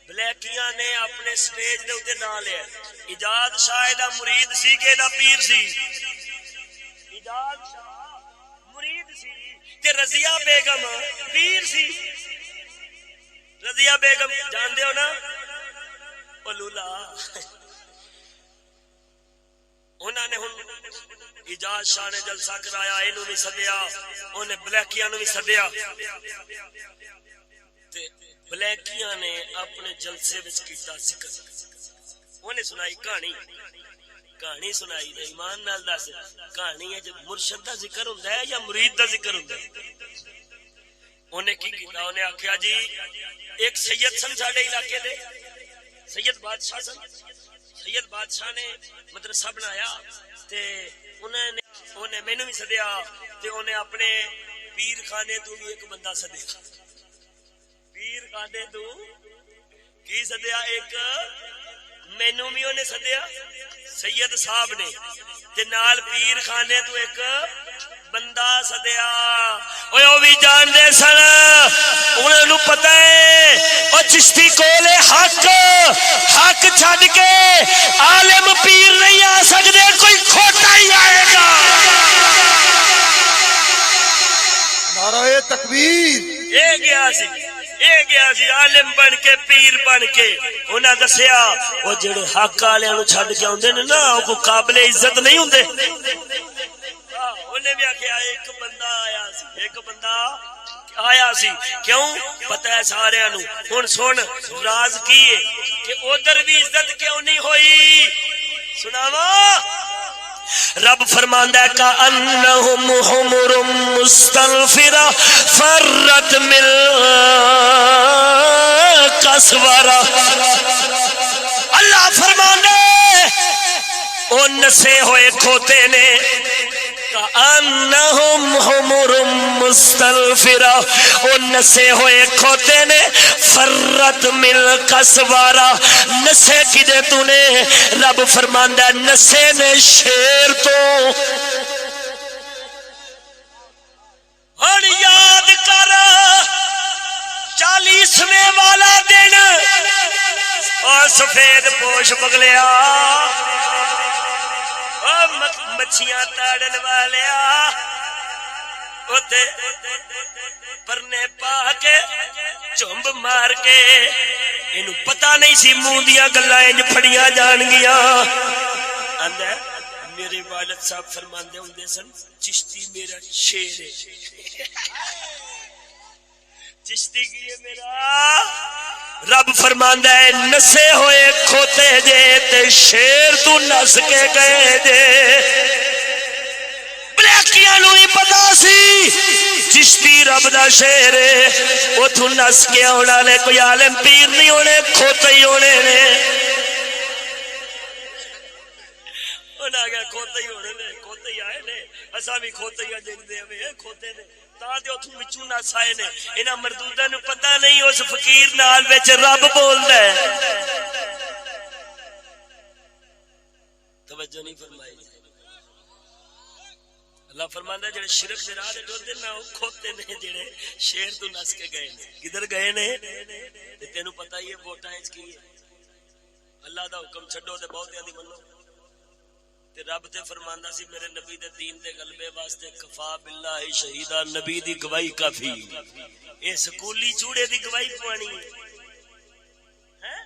بلیکیاں نے اپنے سٹیج دے اوتے نام لیا ایجاد شاہ دا مرید سی کہ دا پیر سی ایجاد شاہ مرید سی تے رضیہ بیگم پیر سی رضیہ بیگم جان دے ہو نا لولا انہاں نے ہن ایجاد شاہ نے جلسہ کرایا اینو بھی سدیا اونے بلیکیاں نو بھی سدیا تے بلیکیاں نے اپنے جلسے وچ کیتا ذکر اونے سنائی کہانی سنائی تے ایمان نال دس کہانی ہے جب مرشد دا ذکر ہوندا ہے یا مرید دا ذکر ہوندا ہے اونے کی کیتا اونے آکھیا جی ایک سید سن ساڈے علاقے دے سید بادشاہ نے مدرسہ بنایا تے انہیں مینوں بھی سدیا تے انہیں اپنے پیر خانے تو بھی ایک بندہ سدیا پیر خانے تو کی سدیا ایک مینوں بھی انہیں سدیا سید صاحب نے تے نال پیر خانے تو ایک بندہ سدیا اوے او بھی جان دے سن انہاں نو پتہ ہے او چشتی کولے حق چھڈ کے عالم پیر نہیں آ سکدے کوئی کھوٹا ہی آئے گا نعرہ تکبیر اے گیا سی عالم بن کے پیر بن کے انہاں دسیا او جڑے حق والےاں نو چھڈ کے اوندے نے نا او کو قابل عزت نہیں ہوندے انہیں بھی آکھیا ایک بندہ آیا سی کیوں پتہ ہے سارے نو ہن سن راز کی ہے کہ ادھر بھی عزت کیوں نہیں ہوئی سناوا رب فرماندا ہے کأنہم حمر مستنفرہ فرت من قسورہ اللہ فرماندا ہے او نسے ہوئے کھوتے نے کأنہم حمر مستنفرہ او نسے ہوئے کھوتے نے فرت من قسورہ نسے کدے تو نے رب فرماندا نسے نے شیر تو ہن یاد کر 40ویں والا دن او سفید پوش بگلیا مچھیاں تاڑن والیا اوتے پرنے پا کے چمب مار کے اینو پتہ نہیں سی منہ دیاں گلاں انج پھڑیاں جان گیاں آندا میرے والد صاحب فرماندے ہوندے سن چشتی میرا شیر ہے چشتی کی ہے میرا رب فرماندا ہے نسے ہوئے کھوتے جے تے شیر تو نس کے گئے جے بلیکیاں نو ہی پتا سی چشتی رب دا شیر ہے اوتھوں نس کے آنے والے کوئی عالم پیر نہیں ہونے کھوتے ہی ہونے نے انہاں آگیا کھوتے ہی ہونے نے کھوتے ہی آئے نے اساں بھی کھوتے ہی جیندے ہمیں کھوتے نے تاں دے اوتھوں وچوں نس آئے نے انہاں مردوداں نو پتہ نہیں اس فقیر نال وچ رب بولدا ہے توجہ نہیں فرمائی اللہ فرماندا ہے جڑے شرک دے راہ تے ٹردے نا او کھوتے نے جڑے شیر تو نس کے گئے نے کدھر گئے نے تے تینوں پتہ ہی ہے ووٹاں وچ کی ہے اللہ دا حکم چھڈو تے بہتیاں دی منو تے رب تے فرماندا سی میرے نبی دے دین دے غلبے واسطے کفا باللہ شہیدا نبی دی گواہی کافی اے سکولی چوڑے دی گواہی پوانی ہے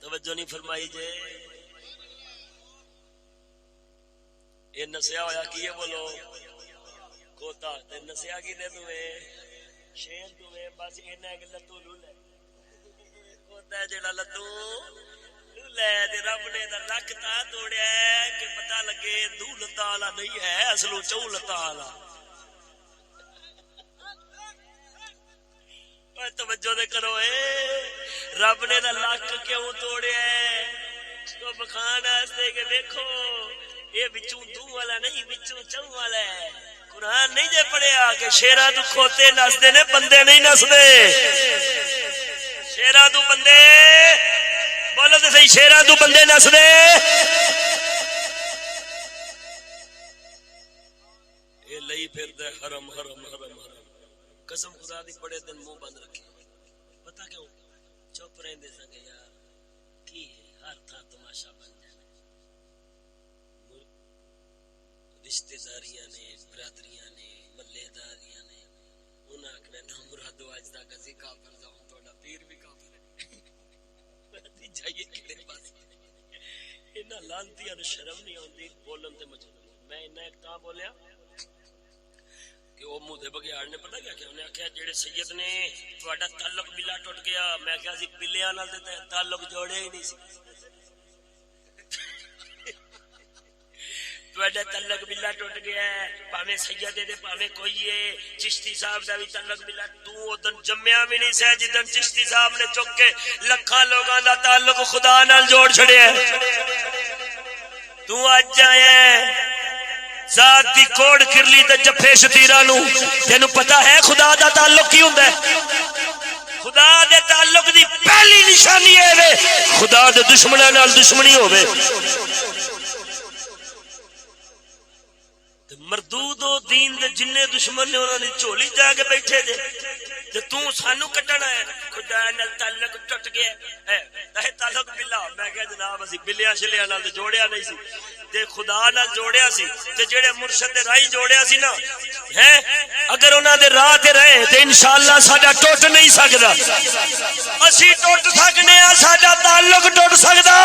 توجہ نہیں فرمائی جے یہ نسیا ہویا کی ہے بولو کوتا تے نسیا کی دے دوے شیر دوے بس اینا ایک لتو لولے کوتا ہے جڑا لتو لولے تے رب نے دا لک تا توڑیا ہے کہ پتہ لگے دو لتا والا نہیں ہے اصلو چو لتا والا توجہ دے کرو اے رب نے دا لک کیوں توڑیا ہے تو بخان واسطے کہ دیکھو یہ بچوں دو والا نہیں بچوں چوں والا ہے قرآن نہیں جے پڑھیا کہ شیراں تو کھوتے نسدے نے بندے نہیں نسدے شیراں تو بندے بولو تے صحیح شیراں تو بندے نسدے یہ لئی پھردا حرم حرم حرم حرم قسم خدا دی بڑے دن منہ بند رکھے پتہ کیوں چپ رہندے سنگے یار کی ہر تھا تماشا بن رشتے داریاں نے برادریاں نے ملے داریاں نے انہاں آکھنا نا مرادو اج تک اسی کافر دا ہوں تہاڈا پیر بھی کافر ہے جائیے کدے پاس انہاں لانتیاں نوں شرم نہیں آندی بولن تے مجبور میں انہاں ایک تاں بولیا کہ وہ منہ دے بگیاڑ نے پتہ کیا انہیں آخیا جڑے سید نے تہاڈا تعلق بلا ٹوٹ گیا میں کہا سی بلیاں نال تے تعلق جوڑیا ہی نہیں سی تہاڈا تعلق بلا ٹوٹ گیا ہے پاویں سید دے پاویں کوئی ہے چشتی صاحب دا بھی تعلق بلا تو اودن جمیا بھی نہیں سی جدن چشتی صاحب نے چک کے لکھاں لوگاں دا تعلق خدا نال جوڑ چھڑیا ہے تو اج آیا ذات دی کوڑ کرلی تے جفے شتیراں نو تینوں پتہ ہے خدا دا تعلق کی ہوندا ہے خدا دے تعلق دی پہلی نشانی ہے خدا دے دشمناں نال دشمنی ہوے مردود و دین دے جننے دشمن نے انہوں نے چولی جا کے بیٹھے دے تے تو سانو کٹنا ہے خدا نال تعلق ٹوٹ گیا ہے اے تعلق باللہ میں کہا جناب اسی بلیاں شلیاں نال تے جوڑیا نہیں سی تے خدا نال جوڑیا سی تے جڑے مرشد دے راہی جوڑیا سی نا ہیں اگر انہاں دے راہ تے رہے تے انشاءاللہ ساڈا ٹوٹ نہیں سکدا اسی ٹوٹ سکنے ہاں ساڈا تعلق ٹوٹ سکدا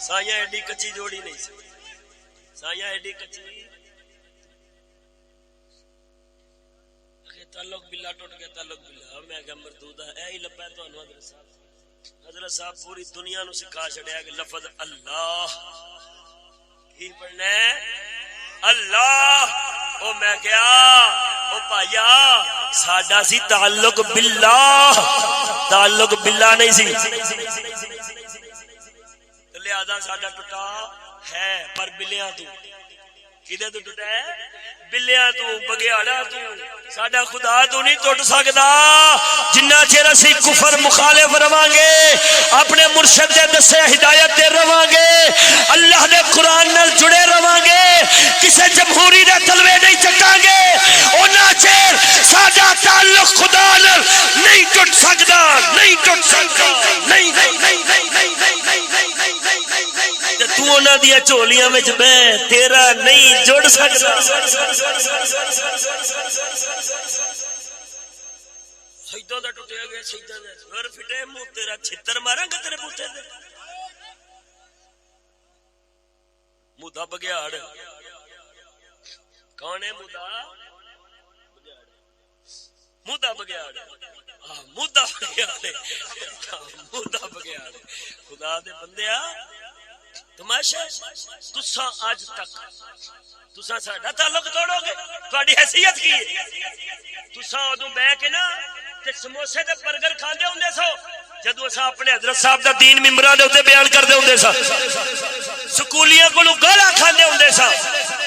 سایاں ایڈی کچی جوڑی نہیں سی سایاں ایڈی کچی تعلق باللہ ٹوٹ گیا تعلق باللہ میں کہا مردودہ اے ہی لبا ہے تو انو حضرت صاحب پوری دنیا نو سکھا چھڑیا کہ لفظ اللہ کی پڑھنا ہے اللہ او میں کہا او پایا ساڈا سی تعلق باللہ تعلق باللہ نہیں سی لہذا ساڈا ٹوٹا ہے پر بلیاں تو کدے تو ٹوٹا ہے بلیاں تو بگیاڑا تو ساڈا خدا تو نہیں ٹوٹ سکدا جنہ چیر اسی کفر مخالف رواں گے اپنے مرشد دے دسے ہدایت دے رواں گے اللہ دے قرآن نال جڑے رواں گے کسے جمہوری دے تلوے نہیں چکاں گے اوناں چیر ساڈا تعلق خدا نال نہیں ٹوٹ سکدا نہیں ٹوٹ سکدا نہیں تو انہاں دیاں چولیاں وچ بیٹھ تیرا نہیں جڑ سکدا سجدوں دا ٹوٹیا گیا سجدہ دا سر پھٹے منہ تیرا چھتر ماراں گا تیرے بوٹے تے مودہ بگیاڑ کون ہے مودہ مودہ بگیاڑ مودہ بگیاڑ مودہ بگیاڑ خدا دے بندیا تماشا تساں اج تک تساں ساڈا تعلق توڑو گے تہاڈی حیثیت کی ہے تساں اودوں بیٹھ کے نا تے سموسے تے برگر کھاندے ہوندے سو جدوں اساں اپنے حضرت صاحب دا دین ممبراں دے اوتے بیان کردے ہوندے سا سکولیاں کولوں گالاں کھاندے ہوندے سا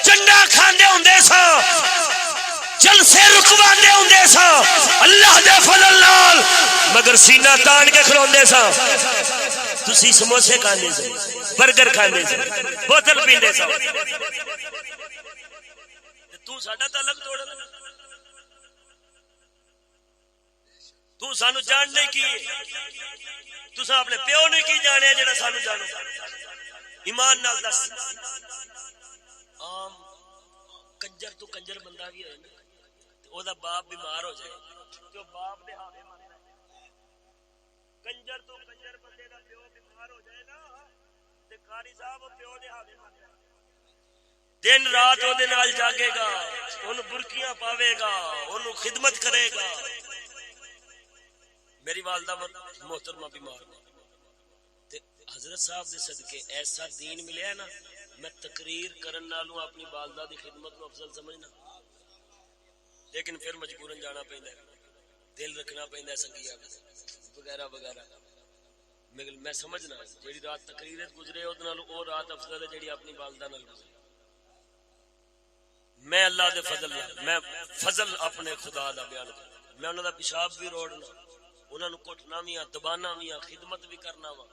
چنڈا کھاندے ہوندے سا جلسے رکواندے ہوندے سا اللہ دے فضل نال مگر سینہ تان کے کھلوندے سا تسی سموسے کھانے سے برگر کھانے سے بوتل پیندے سو تو ساڈا تعلق توڑ تو سانو جان نہیں کی تسا اپنے پیو نے کی جانے جڑا سانو جانو ایمان نال دس عام کنجر تو کنجر بندہ بھی ہوئے نا او دا باپ بیمار ہو جائے تو باپ دے ہاوے ماندا کنجر تو کنجر بندے دا پیو بیمار ہو جائے نا تے قاری صاحب پیو دے ہاوے ماندا دن رات او دے نال جاگے گا اونوں برکیاں پاوے گا اونوں خدمت کرے گا. میری والدہ محترمہ بیمار تے حضرت صاحب دے صدقے ایسا دین ملیا نا میں تقریر کرن نالوں اپنی والدہ دی خدمت کو افضل سمجھنا لیکن پھر مجبورن جانا پیندا ہے دل رکھنا پیندا ہے سنگیا وغیرہ وغیرہ میں سمجھنا جیڑی رات تقریر گزرے او نالوں او رات افضل ہے جیڑی اپنی والدہ نال گزرے. میں اللہ دے فضل میں فضل اپنے خدا دا بیان کروں میں انہاں دا پیشاب بھی روڑنا انہاں نوں کٹنا وی دبانا وی خدمت بھی کرنا وا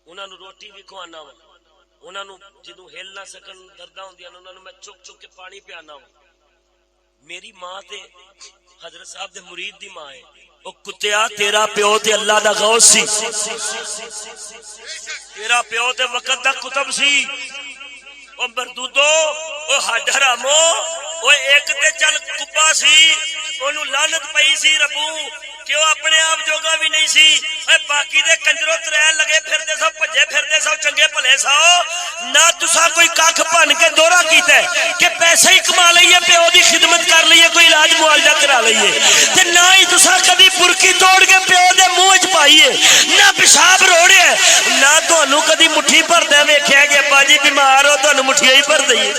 انہاں نوں روٹی بھی کھوانا وا انہاں نوں جدوں ہل نہ سکن درداں ہوندیاں انہاں نوں میں چک چک کے پانی پیانا وا. میری ماں تے حضرت صاحب دے مرید دی ماں ہے او کتیا تیرا پیو تے اللہ دا غوث سی تیرا پیو تے وقت دا کتب سی او مردودو او ہڈ حرامو او ایک تے چل کپا سی اونوں لعنت پئی سی ربو کہ وہ اپنے آپ جوگا بھی نہیں سی اے باقی دے کنجروں ترے لگے پھردے سو بھجے پھردے سو چنگے بھلے سو نہ تسا کوئی ککھ بن کے دورہ کیتا ہے کہ پیسے ہی کما لئیے پیو دی خدمت کر لئیے کوئی علاج معالجہ کرا لئیے تے نہ ہی تسا کبھی برکی توڑ کے پیو دے منہ وچ پائیے نہ پیشاب روڑے نہ تانوں کبھی مٹھی بھردے ویکھیا کہ ابا جی بیمار ہو تانوں مٹھیاں ہی بھر دئیے.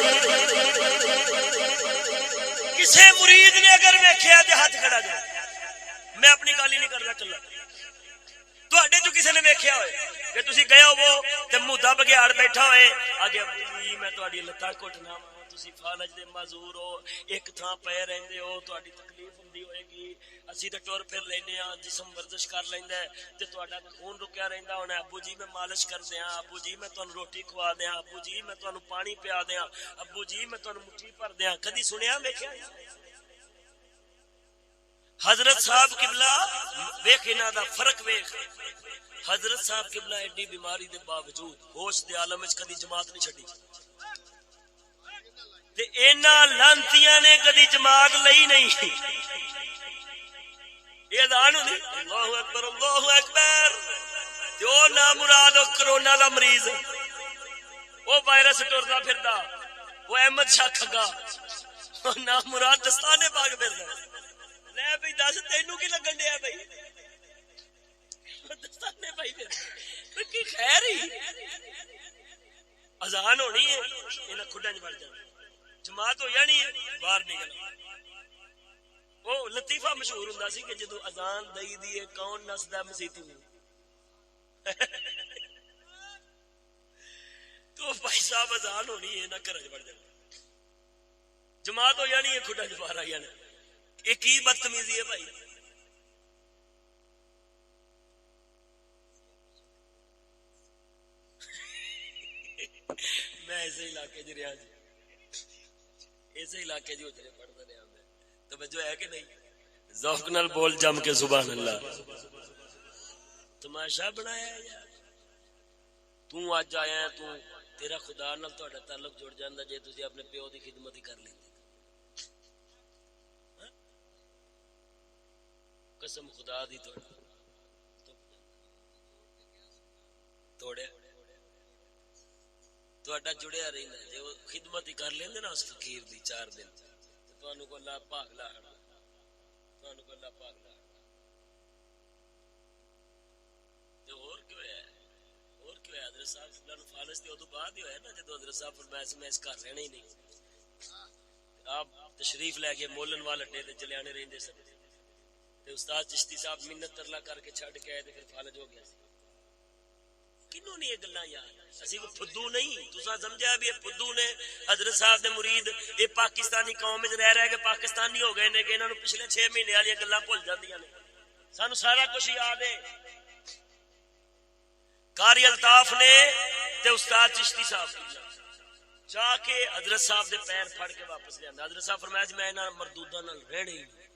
کسے مرید نے اگر ویکھیا تے ہاتھ کھڑا کرے میں اپنی گل ہی نہیں کرنا چلا تواڈے چوں کسے نے ویکھیا ہوئے کہ تسی گئے ہو تے مودہ بگیاڑ بیٹھا ہوئے اگے جی میں تواڈی لتاں کٹنا وا تسی فالج دے معذور ہو ایک تھاں پے رہندے ہو تواڈی تکلیف ہوندی ہوئے گی اسی تے ٹر پھر لینے ہاں جسم ورزش کر لیندا ہے تے تواڈا خون رکیا رہندا ہونا ابو جی میں مالش کر دیاں ابو جی میں تانوں روٹی کھوا دیاں ابو جی میں تانوں پانی پیا دیاں ابو جی میں تانوں مٹھی بھر دیاں کدی سنیا ویکھیا حضرت صاحب قبلہ ویکھ انہاں دا فرق ویکھ حضرت صاحب قبلہ ایڈی بیماری دے باوجود ہوش دے عالم وچ کدی جماعت نہیں چھڈی تے انہاں لانتیاں نے کدی جماعت لئی نہیں یہ اذان ہوندی اللہ اکبر تے او نا مراد کرونا دا مریض او وائرس ٹردا پھردا او احمد شاہ کھگا نا مراد دستانے پاک پھردا لے بھئی دس تینوں کی لگن دیا بھئی دستانے بھائی پھر کی خیر ہی اذان ہونی ہے انہاں کھڈاں وچ وڑ جانا جماعت ہو جانی ہے باہر نکلنا. وہ لطیفہ مشہور ہوندا سی کہ جدوں اذان دئی دی ہے کون نسدا مسیتی تو بھائی صاحب اذان ہونی ہے نہ گھر وچ وڑ جانا جماعت ہو جانی ہے کھڈاں وچ باہر آ جانا. یہ کی بدتمیزی ہے بھائی میں ایسے علاقے چ رہا جی ایسے علاقے جی اتنے پڑھتا رہا میں توجہ ہے کہ نہیں ذوق نال بول جم کے سبحان اللہ تماشا بنایا یار تو اج آیا ہے تو تیرا خدا نال تہاڈا تعلق جڑ جاندا جے تسی اپنے پیو دی خدمت ہی کر لیندے قسم خدا دی توڑیا تہاڈا جڑیا رہندا جے وہ خدمت ہی کر لیندے نا اس فقیر دی 4 دن تے تانوں کو اللہ پاک لاڑا تانوں کو اللہ پاک لاڑا تے اور کیوں ہے حضرت صاحب اللہ نو فالس تے اودوں بعد ہی ہویا نا جدوں حضرت صاحب فرمایا سی میں اس گھر رہنا ہی نہیں آپ تشریف لے کے مولن والے اڈے تے چلیانے رہندے سن تے استاد چشتی صاحب منت ترلا کر کے چھڈ کے آئے تے پھر فالج ہو گیا سی. کنوں نہیں یہ گلاں یاد اسی کو فدو نہیں تساں سمجھیا بھی یہ فدو نے حضرت صاحب دے مرید یہ پاکستانی قوم وچ رہ کے پاکستانی ہو گئے نے کہ انہاں نوں پچھلے 6 مہینے والی گلاں بھول جاندیاں نے سانو سارا کچھ یاد ہے قاری الطاف نے تے استاد چشتی صاحب جا کے حضرت صاحب دے پیر پھڑ کے واپس لیا. حضرت صاحب فرمایا جی میں انہاں مردوداں نال رہنا ہی نہیں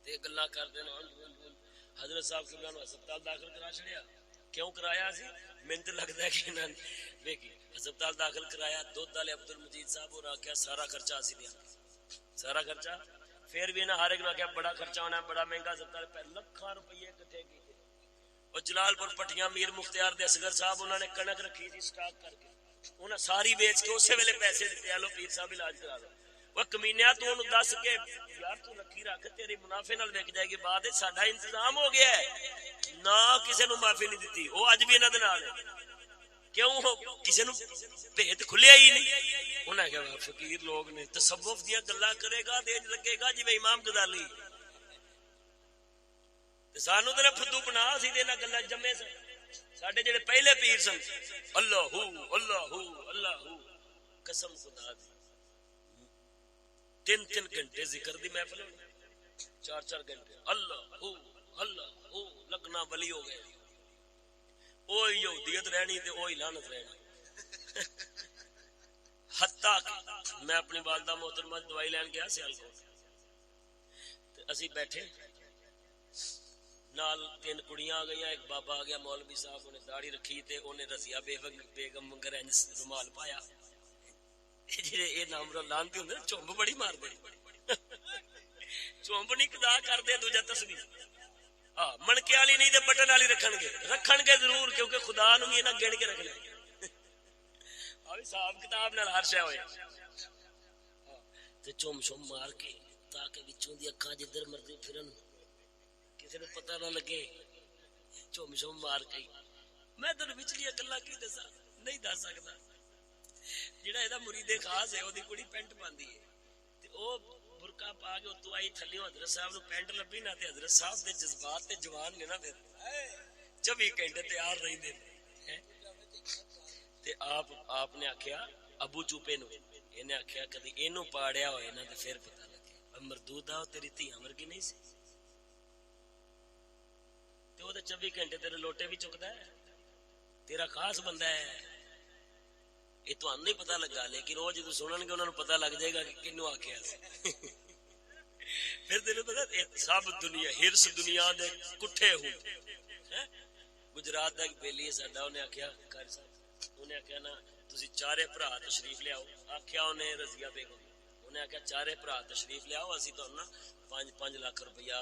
تے گلاں کر دینا. حضرت صاحب قبلہ نو ہسپتال داخل کرا چھڑیا. کیوں کرایا سی؟ مینوں تے لگدا ہے کہ انہاں نے ویکھی ہسپتال داخل کرایا. دودھ والے عبد المجید صاحب اور آکھیا سارا خرچہ اسی دیا, سارا خرچہ. پھر بھی انہاں ہر ایک نو آکھیا بڑا خرچہ ہونا ہے, بڑا مہنگا ہسپتال پہ لکھاں روپیے اکٹھے کیتے. اور جلال پور پٹیاں میر مختار دے اصغر صاحب انہوں نے کنک رکھی تھی سٹاک کر کے, انہاں ساری بیچ کے اسی ویلے پیسے دیتے لو پیر صاحب علاج کرا لو. وہ کمینیا تو انہوں دس کے یار تو رکھی رکھ تیری منافع نال وک جائے گی, بعد ساڈا انتظام ہو گیا ہے نہ کسی نو معافی نہیں دیتی. وہ اج بھی انہاں دے نال ہے. کیوں کسی نو بھید کھلیا ہی نہیں. انہاں کہا فقیر لوگ نے تصوف دیاں گلاں کرے گا تے لگے گا جویں امام غزالی. سانو تو فدو بنا سی دینا گلا جمے سن. ساڈے جڑے پہلے پیر سن اللہ اللہ اللہ قسم خدا دی 3 گھنٹے ذکر دی محفل 4 گھنٹے اللہ اللہ لگنا ولی ہو گئے. وہی یہودیت رہنی تے وہی لعنت رہنی. حتیٰ کہ میں اپنی والدہ محترمہ دوائی لین گیا سیالکوٹ, اسی بیٹھے نال 3 کڑیاں آ گئی. ایک بابا آ گیا مولوی صاحب, انہیں داڑھی رکھی تے انہیں رضیہ بیگم منگر رومال پایا. یہ نام لانتی ہوندے چمب بڑی مار دے, چمب نہیں کدا کر دے دوجا تصویر منکے والی نہیں تے بٹن والی رکھن گے ضرور, کیونکہ خدا نو بھی انہاں گن کے رکھنا ہے. حساب کتاب نال ہر شے ہوئے تے چم شم مار کے تاکہ وچوں دی اکھاں جدھر مرضی پھرن کسی نو پتہ نہ لگے. چم شم مار کے میں تینوں وچلی گلاں کی دساں نہیں دس سکدا. جڑا ادا مرید خاص ہے اودی کڑی پینٹ پاندی ہے تے او برقع پا کے اتوں آئی تھلیوں حضرت صاحب نو پینٹ لبھی نہ تے حضرت صاحب دے جذبات تے جوان نے نہ دے 24 گھنٹے تیار رہندے تے آپ نے آکھیا ابو چوپے نو اینے آکھیا کدی اینو پاڑیا ہوئے نہ تے پھر پتہ لگے مردودا تیری تھی ورگی نہیں سی تے او تے 24 گھنٹے تیرے لوٹے بھی چکدا ہے, تیرا خاص بندہ ہے. یہ تو نہیں پتا لگا, لیکن وہ جدو سنن گے انہوں نے پتا لگ جائے گا کہ کنو آکھیا سی. پھر تینوں پتا سب دنیا ہرس دنیا دے کٹھے ہو. گجرات دا ایک بیلی ہے ساڈا, انہیں آکھیا قاری صاحب انہیں آکھیا نا تسی 4 بھرا تشریف لے آؤ. آکھیا انہیں رضیہ بیگم انہیں آکھیا 4 بھرا تشریف لے آؤ, اسی تو نا 5 لاکھ روپیہ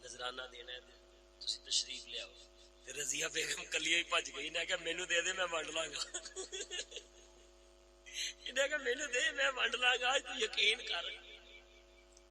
نذرانہ دینا ہے, تسی تشریف لے آؤ. رضیہ بیگم کلی ہی بھج گئی, نے آکھیا مینوں دے دے میں ونڈ لاں گا. انہیں کہا مینوں دے میں ونڈ لاں گا, تو یقین کر